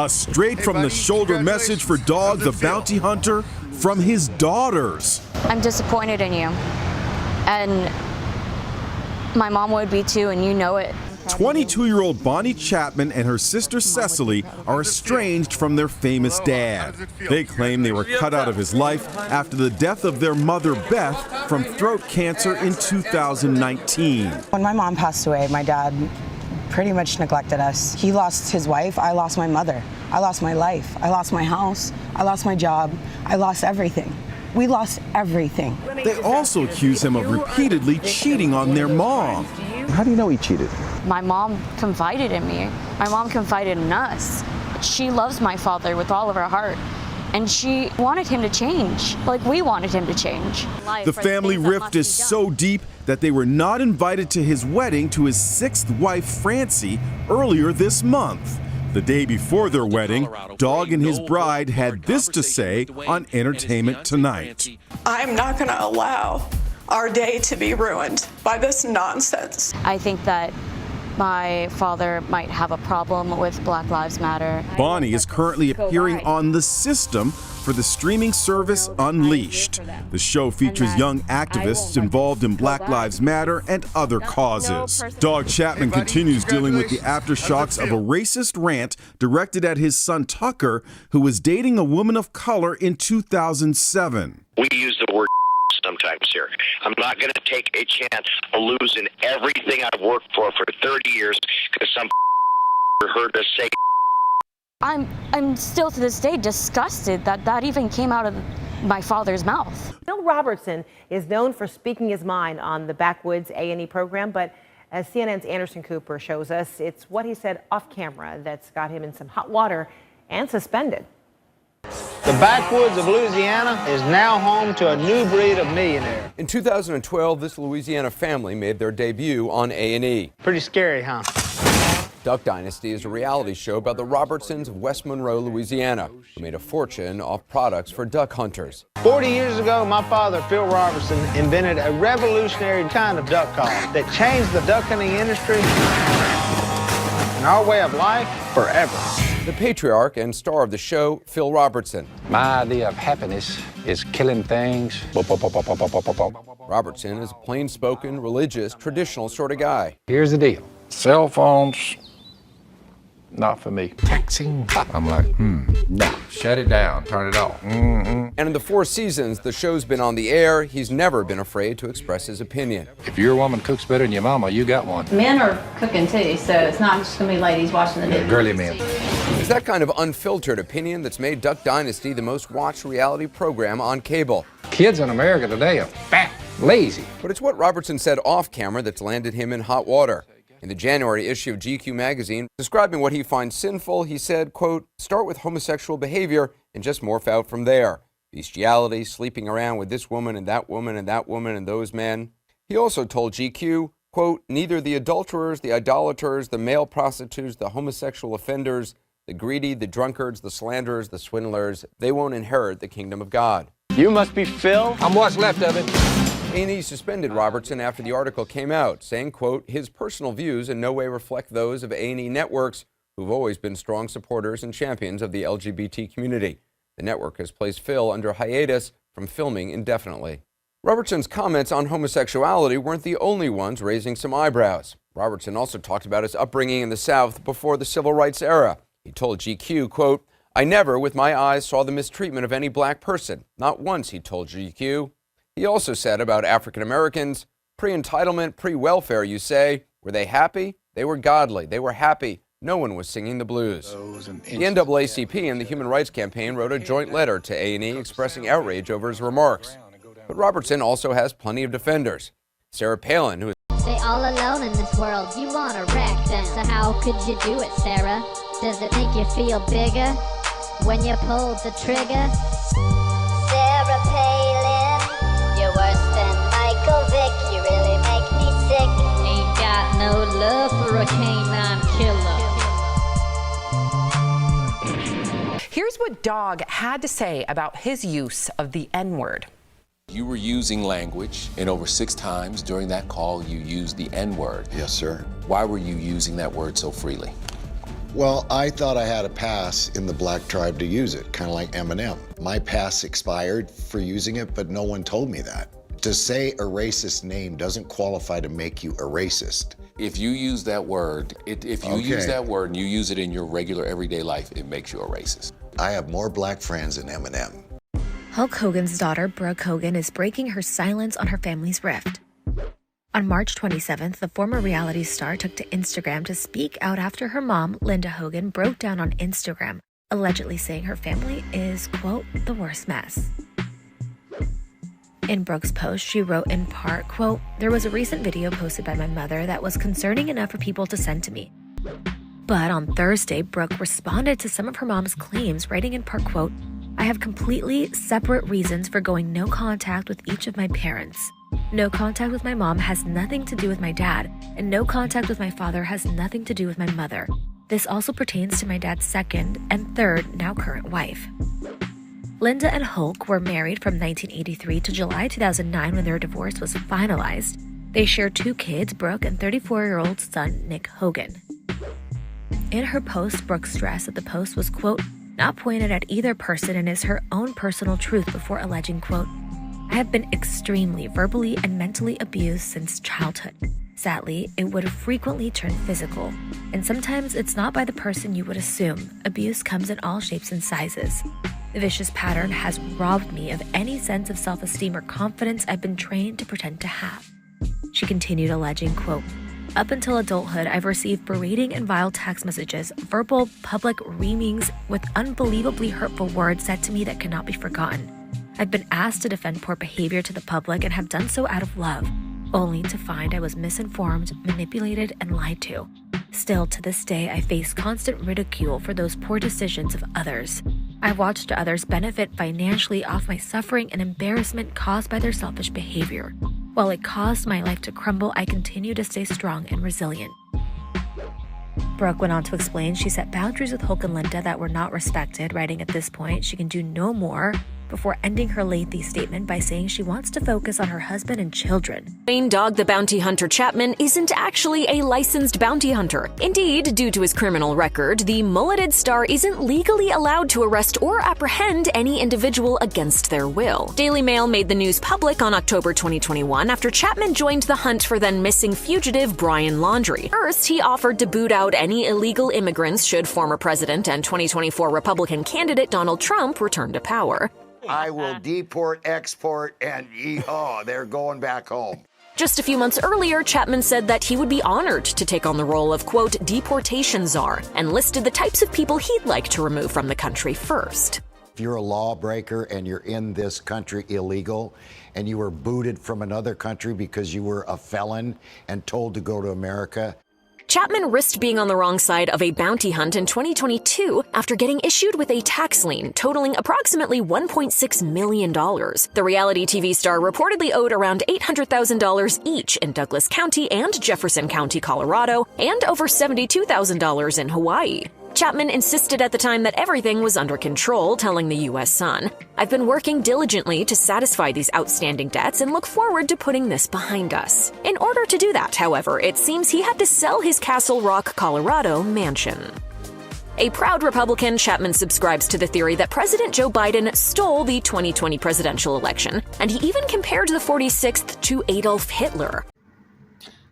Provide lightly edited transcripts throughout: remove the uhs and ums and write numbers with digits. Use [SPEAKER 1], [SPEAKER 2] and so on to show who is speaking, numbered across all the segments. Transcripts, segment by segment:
[SPEAKER 1] A straight-from-the-shoulder message for Dog the Bounty Hunter from his daughters.
[SPEAKER 2] I'm disappointed in you, and my mom would be too, and you know it.
[SPEAKER 1] 22-year-old Bonnie Chapman and her sister Cecily are estranged from their famous dad. They claim they were cut out of his life after the death of their mother, Beth, from throat cancer in 2019.
[SPEAKER 3] When my mom passed away, my dad pretty much neglected us. He lost his wife, I lost my mother, I lost my life, I lost my house, I lost my job, I lost everything. We lost everything.
[SPEAKER 1] They also accuse him of repeatedly cheating on their mom.
[SPEAKER 4] How do you know he cheated?
[SPEAKER 2] My mom confided in me. My mom confided in us. She loves my father with all of her heart, and she wanted him to change, like we wanted him to change.
[SPEAKER 1] The family rift is so deep that they were not invited to his wedding to his sixth wife, Francie, earlier this month. The day before their wedding, Dog and his bride had this to say on Entertainment Tonight.
[SPEAKER 5] I'm not going to allow our day to be ruined by this nonsense.
[SPEAKER 2] I think that my father might have a problem with Black Lives Matter.
[SPEAKER 1] Bonnie is currently appearing on The System for the streaming service Unleashed. The show features young activists involved in Black Lives Matter and other causes. Dog Chapman continues dealing with the aftershocks of a racist rant directed at his son Tucker, who was dating a woman of color in 2007.
[SPEAKER 6] We use the word sometimes here. I'm not going to take a chance of losing everything I've worked for 30 years because some heard us say.
[SPEAKER 2] I'm still to this day disgusted that that even came out of my father's mouth.
[SPEAKER 7] Bill Robertson is known for speaking his mind on the Backwoods A&E program, but as CNN's Anderson Cooper shows us, it's what he said off camera that's got him in some hot water and suspended.
[SPEAKER 8] The backwoods of Louisiana is now home to a new breed of millionaire.
[SPEAKER 9] In 2012, this Louisiana family made their debut on A&E.
[SPEAKER 8] Pretty scary, huh?
[SPEAKER 9] Duck Dynasty is a reality show about the Robertsons of West Monroe, Louisiana, who made a fortune off products for duck hunters.
[SPEAKER 8] 40 years ago, my father, Phil Robertson, invented a revolutionary kind of duck call that changed the duck hunting industry and our way of life forever.
[SPEAKER 9] The patriarch and star of the show, Phil Robertson.
[SPEAKER 10] My idea of happiness is killing things.
[SPEAKER 9] Robertson is a plain-spoken, religious, traditional sort of guy.
[SPEAKER 10] Here's the deal. Cell phones, not for me. Texting, I'm like, no. Shut it down, turn it off.
[SPEAKER 9] And in the 4 seasons the show's been on the air, he's never been afraid to express his opinion.
[SPEAKER 10] If your woman cooks better than your mama, you got one.
[SPEAKER 11] Men are cooking too, so it's not just gonna be ladies watching the news.
[SPEAKER 10] Girly men.
[SPEAKER 9] It's that kind of unfiltered opinion that's made Duck Dynasty the most watched reality program on cable.
[SPEAKER 10] Kids in America today are fat, lazy.
[SPEAKER 9] But it's what Robertson said off camera that's landed him in hot water. In the January issue of GQ magazine, describing what he finds sinful, he said, quote, start with homosexual behavior and just morph out from there. Bestiality, sleeping around with this woman and that woman and that woman and those men. He also told GQ, quote, neither the adulterers, the idolaters, the male prostitutes, the homosexual offenders, the greedy, the drunkards, the slanderers, the swindlers, they won't inherit the kingdom of God.
[SPEAKER 8] You must be Phil.
[SPEAKER 10] I'm what's left of it.
[SPEAKER 9] A&E suspended Robertson after the article came out, saying, quote, his personal views in no way reflect those of A&E networks, who've always been strong supporters and champions of the LGBT community. The network has placed Phil under hiatus from filming indefinitely. Robertson's comments on homosexuality weren't the only ones raising some eyebrows. Robertson also talked about his upbringing in the South before the civil rights era. He told GQ, quote, I never with my eyes saw the mistreatment of any black person. Not once, he told GQ. He also said about African Americans, pre-entitlement, pre-welfare, you say, were they happy? They were godly. They were happy. No one was singing the blues. The NAACP and the Human Rights Campaign wrote a joint letter to A&E expressing outrage over his remarks. But Robertson also has plenty of defenders. Sarah Palin, who is
[SPEAKER 12] all alone in this world, you want to wreck them. So how could you do it, Sarah? Does it make you feel bigger when you pulled the trigger? Sarah Palin, you're worse than Michael Vick. You really make me sick. Ain't got no love for a canine killer.
[SPEAKER 13] Here's what Dog had to say about his use of the N-word.
[SPEAKER 14] You were using language, and over 6 times during that call you used the N-word.
[SPEAKER 15] Yes, sir.
[SPEAKER 14] Why were you using that word so freely?
[SPEAKER 4] Well, I thought I had a pass in the black tribe to use it, kind of like Eminem. My pass expired for using it, but no one told me that. To say a racist name doesn't qualify to make you a racist.
[SPEAKER 14] If you use that word, use that word and you use it in your regular everyday life, it makes you a racist.
[SPEAKER 4] I have more black friends than Eminem.
[SPEAKER 15] Hulk Hogan's daughter, Brooke Hogan, is breaking her silence on her family's rift. On March 27th, the former reality star took to Instagram to speak out after her mom, Linda Hogan, broke down on Instagram, allegedly saying her family is, quote, the worst mess. In Brooke's post, she wrote in part, quote, there was a recent video posted by my mother that was concerning enough for people to send to me. But on Thursday, Brooke responded to some of her mom's claims, writing in part, quote, I have completely separate reasons for going no contact with each of my parents. No contact with my mom has nothing to do with my dad, and no contact with my father has nothing to do with my mother. This also pertains to my dad's second and third, now current wife. Linda and Hulk were married from 1983 to July 2009 when their divorce was finalized. They share 2 kids, Brooke and 34-year-old son Nick Hogan. In her post, Brooke stressed that the post was, quote, not pointed at either person and is her own personal truth before alleging, quote, I have been extremely verbally and mentally abused since childhood. Sadly, it would frequently turn physical, and sometimes it's not by the person you would assume. Abuse comes in all shapes and sizes. The vicious pattern has robbed me of any sense of self-esteem or confidence I've been trained to pretend to have. She continued alleging, quote, up until adulthood, I've received berating and vile text messages, verbal public reamings with unbelievably hurtful words said to me that cannot be forgotten. I've been asked to defend poor behavior to the public and have done so out of love, only to find I was misinformed, manipulated, and lied to. Still, to this day, I face constant ridicule for those poor decisions of others. I've watched others benefit financially off my suffering and embarrassment caused by their selfish behavior. While it caused my life to crumble, I continue to stay strong and resilient. Brooke went on to explain she set boundaries with Hulk and Linda that were not respected, writing at this point she can do no more, before ending her lengthy statement by saying she wants to focus on her husband and children.
[SPEAKER 16] Dog the bounty hunter Chapman isn't actually a licensed bounty hunter. Indeed, due to his criminal record, the mulleted star isn't legally allowed to arrest or apprehend any individual against their will. Daily Mail made the news public on October 2021 after Chapman joined the hunt for then-missing fugitive Brian Laundrie. First, he offered to boot out any illegal immigrants should former president and 2024 Republican candidate Donald Trump return to power.
[SPEAKER 17] I will deport, export, and they're going back home.
[SPEAKER 16] Just a few months earlier, Chapman said that he would be honored to take on the role of, quote, deportation czar, and listed the types of people he'd like to remove from the country first.
[SPEAKER 17] If you're a lawbreaker and you're in this country illegal, and you were booted from another country because you were a felon and told to go to America,
[SPEAKER 16] Chapman risked being on the wrong side of a bounty hunt in 2022 after getting issued with a tax lien totaling approximately $1.6 million. The reality TV star reportedly owed around $800,000 each in Douglas County and Jefferson County, Colorado, and over $72,000 in Hawaii. Chapman insisted at the time that everything was under control, telling the U.S. Sun, I've been working diligently to satisfy these outstanding debts and look forward to putting this behind us. In order to do that, however, it seems he had to sell his Castle Rock, Colorado mansion. A proud Republican, Chapman subscribes to the theory that President Joe Biden stole the 2020 presidential election, and he even compared the 46th to Adolf Hitler.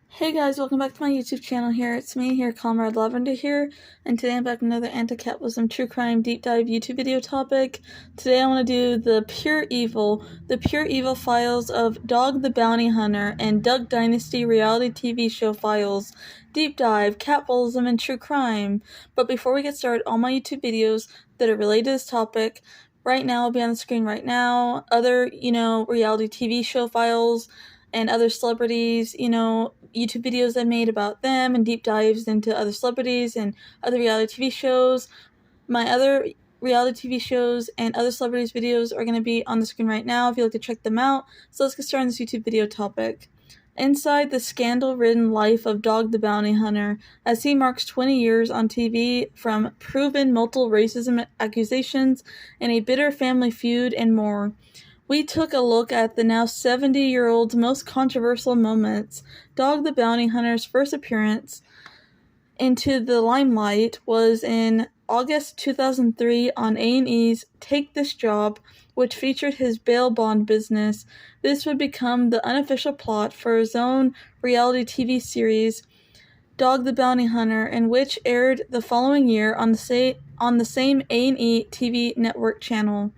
[SPEAKER 18] Hey guys, welcome back to my YouTube channel here. It's me here, Comrade Lavender here, and today I'm back with another anti-capitalism true crime deep dive YouTube video topic. Today I want to do the pure evil files of Dog the Bounty Hunter and Duck Dynasty reality TV show files. Deep dive, capitalism, and true crime. But before we get started, all my YouTube videos that are related to this topic right now will be on the screen right now. Other, reality TV show files and other celebrities, YouTube videos I made about them and deep dives into other celebrities and other reality TV shows. My other reality TV shows and other celebrities videos are going to be on the screen right now if you'd like to check them out. So let's get started on this YouTube video topic. Inside the scandal-ridden life of Dog the Bounty Hunter, as he marks 20 years on TV from proven multiple racism accusations and a bitter family feud and more. We took a look at the now 70-year-old's most controversial moments, Dog the Bounty Hunter's first appearance into the limelight was in August 2003 on A&E's Take This Job, which featured his bail bond business. This would become the unofficial plot for his own reality TV series, Dog the Bounty Hunter, and which aired the following year on the same A&E TV network channel.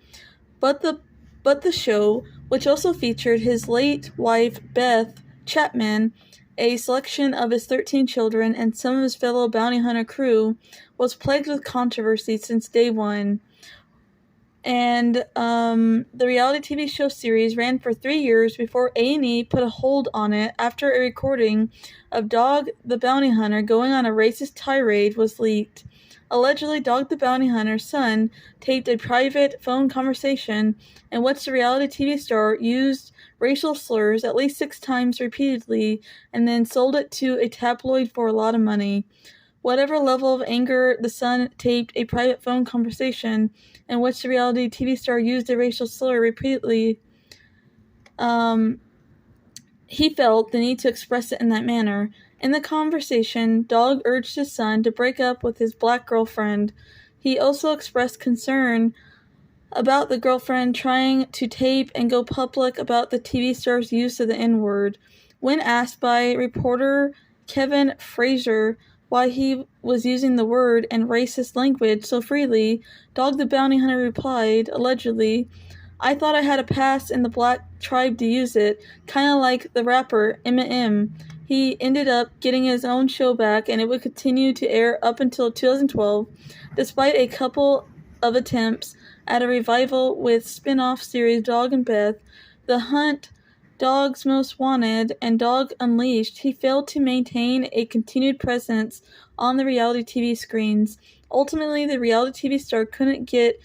[SPEAKER 18] But the show, which also featured his late wife Beth Chapman, a selection of his 13 children, and some of his fellow bounty hunter crew, was plagued with controversy since day one. And the reality TV show series ran for 3 years before A&E put a hold on it after a recording of Dog the Bounty Hunter going on a racist tirade was leaked. Allegedly, Dog the Bounty Hunter's son taped a private phone conversation in which the reality TV star used racial slurs at least 6 times repeatedly and then sold it to a tabloid for a lot of money. Whatever level of anger the son taped a private phone conversation in which the reality TV star used a racial slur repeatedly, he felt the need to express it in that manner. In the conversation, Dog urged his son to break up with his black girlfriend. He also expressed concern about the girlfriend trying to tape and go public about the TV star's use of the N-word. When asked by reporter Kevin Frazier why he was using the word and racist language so freely, Dog the Bounty Hunter replied, allegedly, "I thought I had a pass in the black tribe to use it, kinda like the rapper Eminem." He ended up getting his own show back, and it would continue to air up until 2012, despite a couple of attempts at a revival with spin-off series Dog and Beth, The Hunt, Dogs Most Wanted, and Dog Unleashed. He failed to maintain a continued presence on the reality TV screens. Ultimately, the reality TV star couldn't get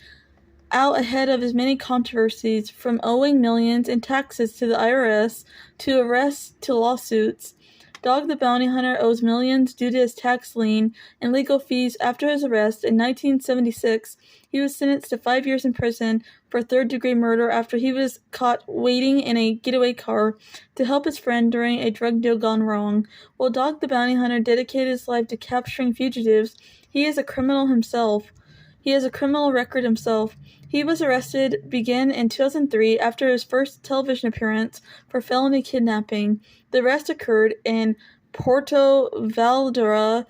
[SPEAKER 18] out ahead of as many controversies, from owing millions in taxes to the IRS, to arrests to lawsuits. Dog the Bounty Hunter owes millions due to his tax lien and legal fees after his arrest. In 1976, he was sentenced to 5 years in prison for third-degree murder after he was caught waiting in a getaway car to help his friend during a drug deal gone wrong. While Dog the Bounty Hunter dedicated his life to capturing fugitives, he is a criminal himself. He has a criminal record himself. He was arrested began in 2003 after his first television appearance for felony kidnapping. The arrest occurred in Puerto Vallarta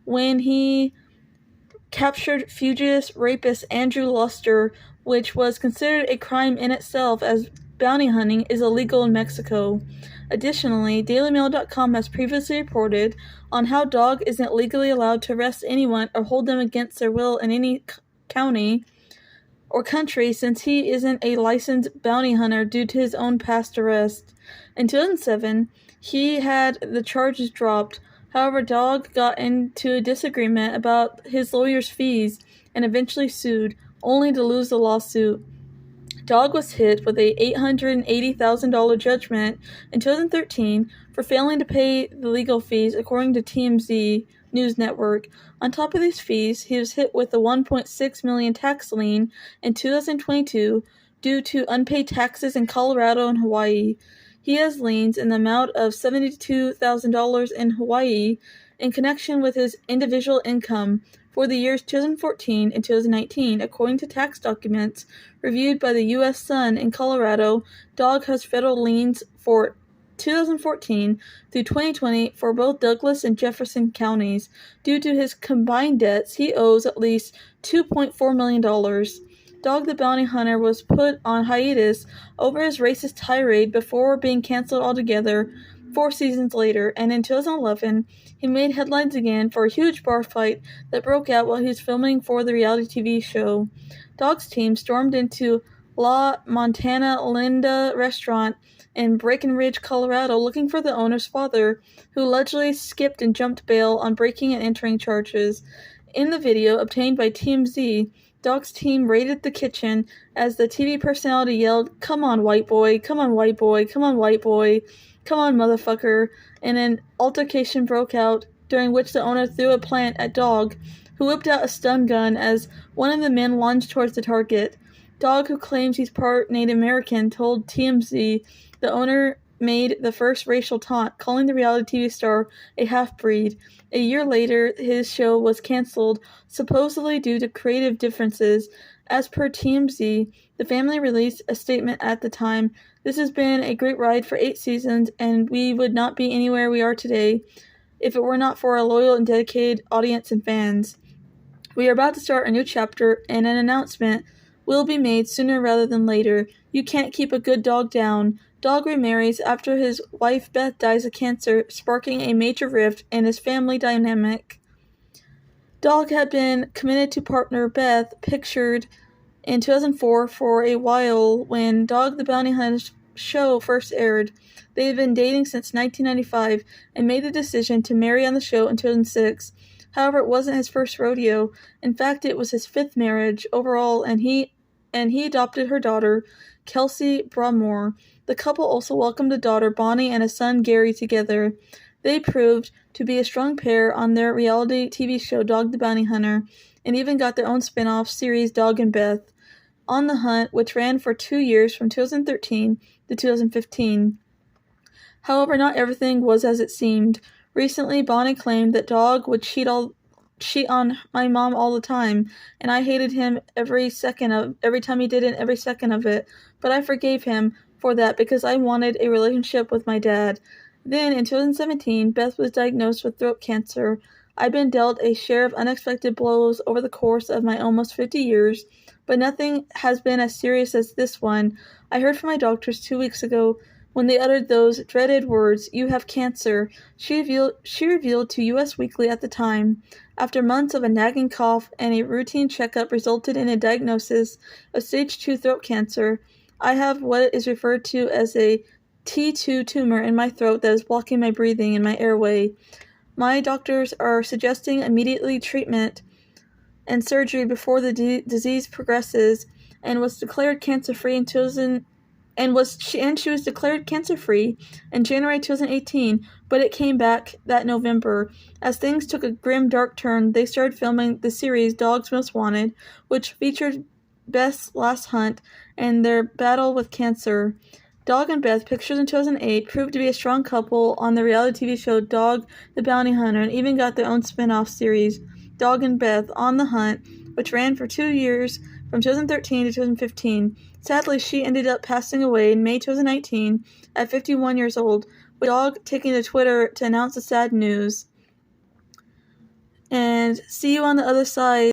[SPEAKER 18] when he captured fugitive rapist Andrew Luster, which was considered a crime in itself, as bounty hunting is illegal in Mexico. Additionally, DailyMail.com has previously reported on how Dog isn't legally allowed to arrest anyone or hold them against their will in any county or country, since he isn't a licensed bounty hunter due to his own past arrest. In 2007, he had the charges dropped. However, Dog got into a disagreement about his lawyer's fees and eventually sued, only to lose the lawsuit. Dog was hit with a $880,000 judgment in 2013 for failing to pay the legal fees, according to TMZ News Network. On top of these fees, he was hit with a $1.6 million tax lien in 2022 due to unpaid taxes in Colorado and Hawaii. He has liens in the amount of $72,000 in Hawaii in connection with his individual income for the years 2014 and 2019. According to tax documents reviewed by the U.S. Sun in Colorado, Dog has federal liens for 2014 through 2020 for both Douglas and Jefferson counties. Due to his combined debts, he owes at least $2.4 million. Dog the Bounty Hunter was put on hiatus over his racist tirade before being canceled altogether 4 seasons later, and in 2011, he made headlines again for a huge bar fight that broke out while he was filming for the reality TV show. Dog's team stormed into La Montana Linda restaurant in Breckenridge, Colorado, looking for the owner's father, who allegedly skipped and jumped bail on breaking and entering charges. In the video obtained by TMZ, Dog's team raided the kitchen as the TV personality yelled, "Come on, white boy, come on, white boy, come on, white boy, come on, motherfucker," and an altercation broke out, during which the owner threw a plant at Dog, who whipped out a stun gun as one of the men lunged towards the target. Dog, who claims he's part Native American, told TMZ the owner made the first racial taunt, calling the reality TV star a half-breed. A year later, his show was canceled, supposedly due to creative differences. As per TMZ, the family released a statement at the time. "This has been a great ride for 8 seasons, and we would not be anywhere we are today if it were not for our loyal and dedicated audience and fans. We are about to start a new chapter, and an announcement will be made sooner rather than later. You can't keep a good dog down. Dog remarries after his wife Beth dies of cancer, sparking a major rift in his family dynamic. Dog had been committed to partner Beth, pictured in 2004 for a while when Dog the Bounty Hunter show first aired. They had been dating since 1995 and made the decision to marry on the show in 2006. However, it wasn't his first rodeo. In fact, it was his 5th marriage overall, and he adopted her daughter, Kelsey Bramore. The couple also welcomed a daughter, Bonnie, and a son, Gary, together. They proved to be a strong pair on their reality TV show, Dog the Bounty Hunter, and even got their own spin-off series, Dog and Beth on the Hunt, which ran for 2 years from 2013 to 2015. However, not everything was as it seemed. Recently, Bonnie claimed that Dog would cheat on my mom all the time, and I hated him every time he did it, every second of it. But I forgave him for that because I wanted a relationship with my dad. Then, in 2017, Beth was diagnosed with throat cancer. I've been dealt a share of unexpected blows over the course of my almost 50 years, but nothing has been as serious as this one. I heard from my doctors 2 weeks ago when they uttered those dreaded words, "You have cancer," she revealed to US Weekly at the time. After months of a nagging cough and a routine checkup resulted in a diagnosis of stage 2 throat cancer, I have what is referred to as a T2 tumor in my throat that is blocking my breathing and my airway. My doctors are suggesting immediately treatment and surgery before the disease progresses, and was declared cancer-free in she was declared cancer-free in January 2018, but it came back that November. As things took a grim, dark turn, they started filming the series Dogs Most Wanted, which featured Beth's last hunt and their battle with cancer. Dog and Beth, pictured in 2008, proved to be a strong couple on the reality TV show Dog the Bounty Hunter, and even got their own spin-off series, Dog and Beth on the Hunt, which ran for 2 years from 2013 to 2015. Sadly, she ended up passing away in May 2019 at 51 years old, with Dog taking to Twitter to announce the sad news. And see you on the other side.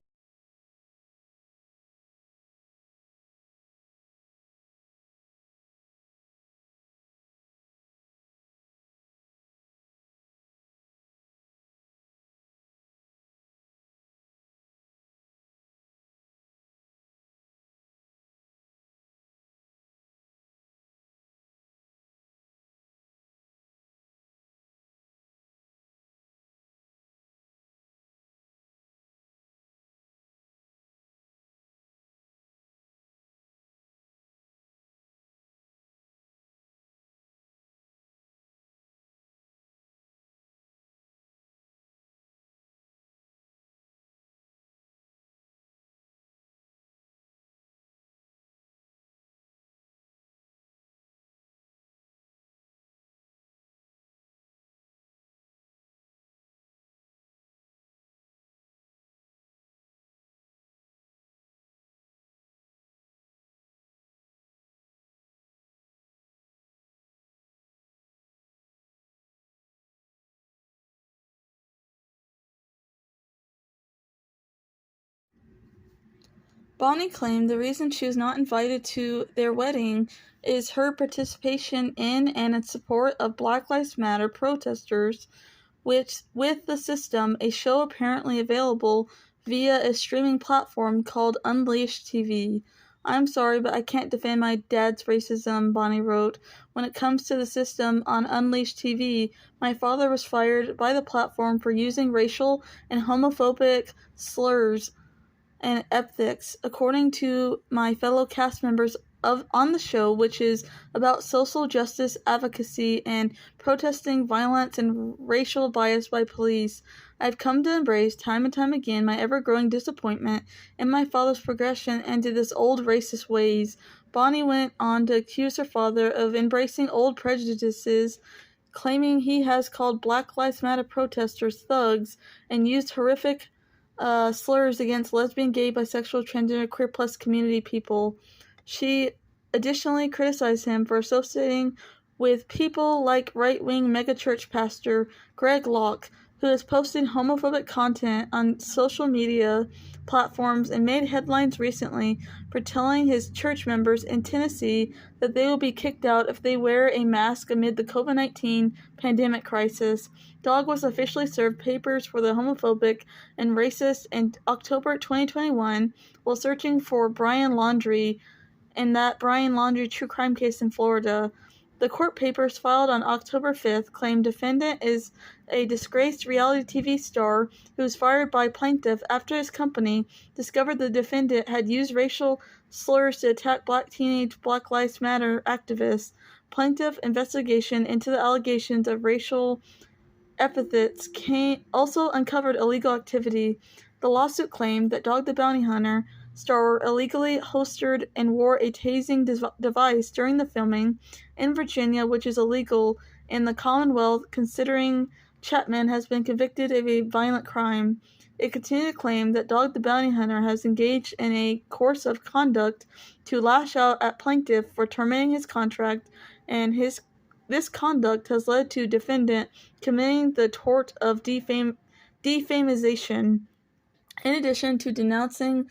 [SPEAKER 18] Bonnie claimed the reason she was not invited to their wedding is her participation in and in support of Black Lives Matter protesters, which, with The System, a show apparently available via a streaming platform called UnleashedTV. "I'm sorry, but I can't defend my dad's racism," Bonnie wrote. "When it comes to The System on UnleashedTV, my father was fired by the platform for using racial and homophobic slurs and epithets. According to my fellow cast members on the show, which is about social justice advocacy and protesting violence and racial bias by police. I've come to embrace time and time again my ever-growing disappointment in my father's progression into this old racist ways. Bonnie went on to accuse her father of embracing old prejudices, claiming he has called Black Lives Matter protesters thugs and used horrific slurs against lesbian, gay, bisexual, transgender, queer plus community people. She additionally criticized him for associating with people like right-wing megachurch pastor Greg Locke, who is posting homophobic content on social media platforms and made headlines recently for telling his church members in Tennessee that they will be kicked out if they wear a mask amid the COVID-19 pandemic crisis. Dog was officially served papers for the homophobic and racist in October 2021 while searching for Brian Laundrie in that Brian Laundrie true crime case in Florida. The court papers filed on October 5th claim defendant is a disgraced reality TV star who was fired by plaintiff after his company discovered the defendant had used racial slurs to attack black teenage Black Lives Matter activists. Plaintiff investigation into the allegations of racial epithets also uncovered illegal activity. The lawsuit claimed that Dog the Bounty Hunter star illegally hosted and wore a tasing device during the filming in Virginia, which is illegal in the Commonwealth considering Chapman has been convicted of a violent crime. It continued to claim that Dog the Bounty Hunter has engaged in a course of conduct to lash out at plaintiff for terminating his contract, and this conduct has led to defendant committing the tort of defamation. In addition to denouncing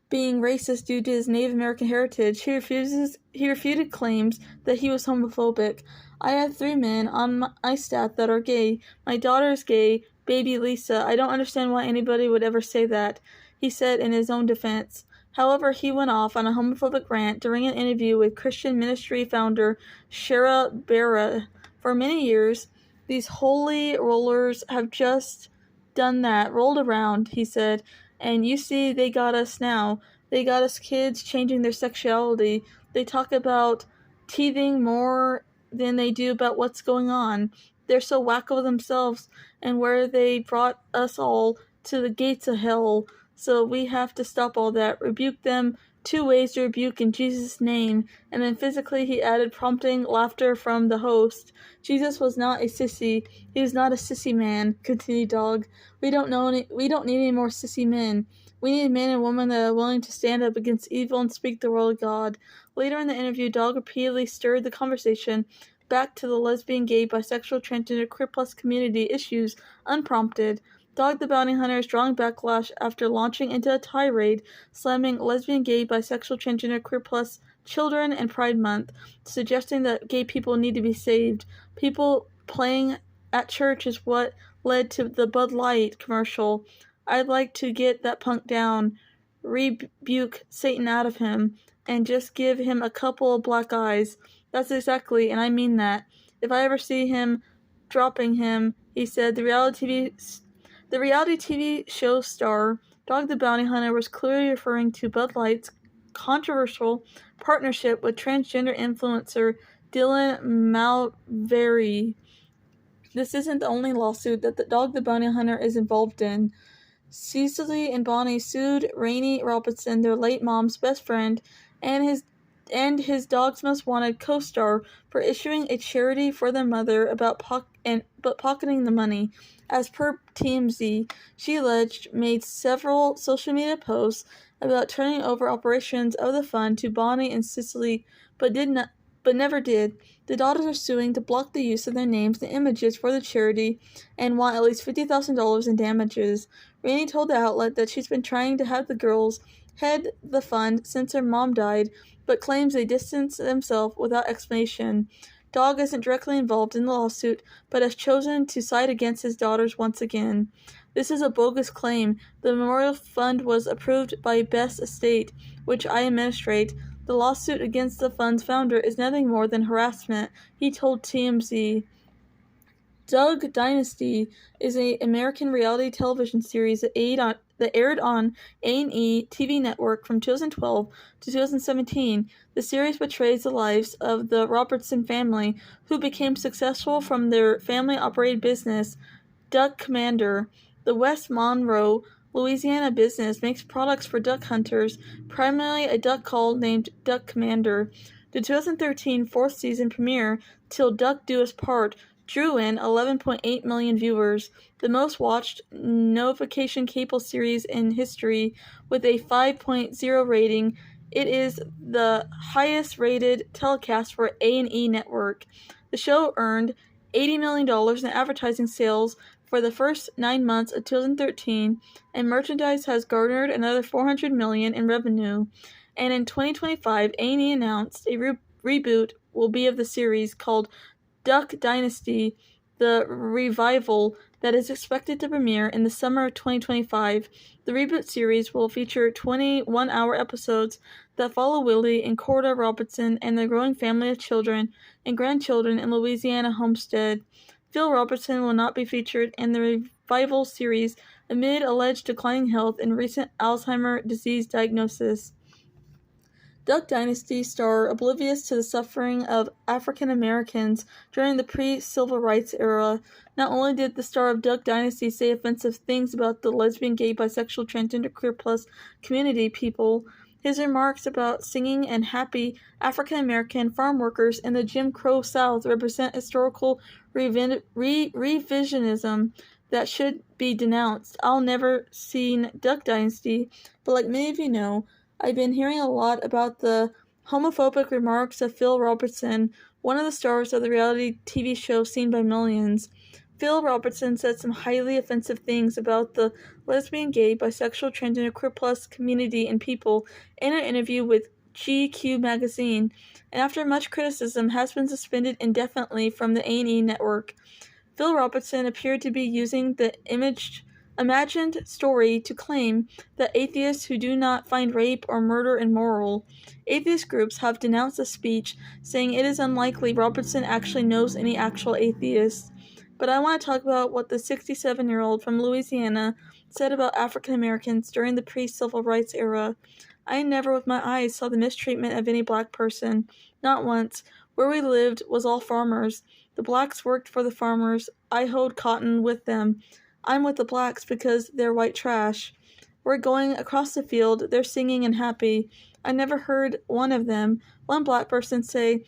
[SPEAKER 18] being racist due to his Native American heritage, he refuted claims that he was homophobic. I have 3 men on my staff that are gay. My daughter is gay, baby Lisa. I don't understand why anybody would ever say that, he said in his own defense. However, he went off on a homophobic rant during an interview with Christian ministry founder Sharell Barrera. For many years, these holy rollers have just done that, rolled around, he said. And you see, they got us now. They got us kids changing their sexuality. They talk about teething more than they do about what's going on. They're so wacko themselves and where they brought us all to the gates of hell. So we have to stop all that. Rebuke them. 2 ways to rebuke in Jesus' name. And then physically he added prompting laughter from the host. Jesus was not a sissy. He was not a sissy man, continued Dog. We don't need any more sissy men. We need men and women that are willing to stand up against evil and speak the word of God. Later in the interview, Dog repeatedly stirred the conversation back to the lesbian, gay, bisexual, transgender, queer plus community issues unprompted. Dog the Bounty Hunter is drawing backlash after launching into a tirade slamming lesbian, gay, bisexual, transgender, queer plus children and Pride Month, suggesting that gay people need to be saved. People playing at church is what led to the Bud Light commercial. I'd like to get that punk down, rebuke Satan out of him, and just give him a couple of black eyes. That's exactly, and I mean that. If I ever see him dropping him, he said. The reality TV show star, Dog the Bounty Hunter, was clearly referring to Bud Light's controversial partnership with transgender influencer Dylan Mulvaney. This isn't the only lawsuit that the Dog the Bounty Hunter is involved in. Cecily and Bonnie sued Rainey Robertson, their late mom's best friend, and his Dog's Most Wanted co-star for issuing a charity for their mother but pocketing the money. As per TMZ, she alleged made several social media posts about turning over operations of the fund to Bonnie and Cecily, but never did. The daughters are suing to block the use of their names and images for the charity and want at least $50,000 in damages. Rainey told the outlet that she's been trying to have the girls head the fund since her mom died, but claims they distanced themselves without explanation. Dog isn't directly involved in the lawsuit, but has chosen to side against his daughters once again. This is a bogus claim. The memorial fund was approved by Beth's estate, which I administrate. The lawsuit against the fund's founder is nothing more than harassment, he told TMZ. Duck Dynasty is an American reality television series that aired that aired on A&E TV network from 2012 to 2017. The series portrays the lives of the Robertson family, who became successful from their family-operated business, Duck Commander. The West Monroe, Louisiana business makes products for duck hunters, primarily a duck call named Duck Commander. The 2013 fourth season premiere, Till Duck Do Us Part, drew in 11.8 million viewers, the most watched notification cable series in history, with a 5.0 rating. It is the highest rated telecast for A&E network. The show earned $80 million in advertising sales for the first 9 months of 2013, and merchandise has garnered another $400 million in revenue. And in 2025, A&E announced a reboot will be of the series called Duck Dynasty, the revival that is expected to premiere in the summer of 2025. The reboot series will feature 21-hour episodes that follow Willie and Corda Robertson and their growing family of children and grandchildren in Louisiana homestead. Phil Robertson will not be featured in the revival series amid alleged declining health and recent Alzheimer's disease diagnosis. Duck Dynasty star oblivious to the suffering of African Americans during the pre-civil rights era. Not only did the star of Duck Dynasty say offensive things about the lesbian, gay, bisexual, transgender, queer plus community people, his remarks about singing and happy African American farm workers in the Jim Crow South represent historical revisionism that should be denounced. I'll never seen Duck Dynasty, but like many of you know, I've been hearing a lot about the homophobic remarks of Phil Robertson, one of the stars of the reality TV show Seen by Millions. Phil Robertson said some highly offensive things about the lesbian, gay, bisexual, transgender, queer plus community and people in an interview with GQ magazine, and after much criticism has been suspended indefinitely from the A&E network. Phil Robertson appeared to be using the imagined story to claim that atheists who do not find rape or murder immoral. Atheist groups have denounced the speech, saying it is unlikely Robertson actually knows any actual atheists. But I want to talk about what the 67-year-old from Louisiana said about African Americans during the pre-civil rights era. I never with my eyes saw the mistreatment of any black person. Not once. Where we lived was all farmers. The blacks worked for the farmers. I hoed cotton with them. I'm with the blacks because they're white trash. We're going across the field, they're singing and happy. I never heard one black person say,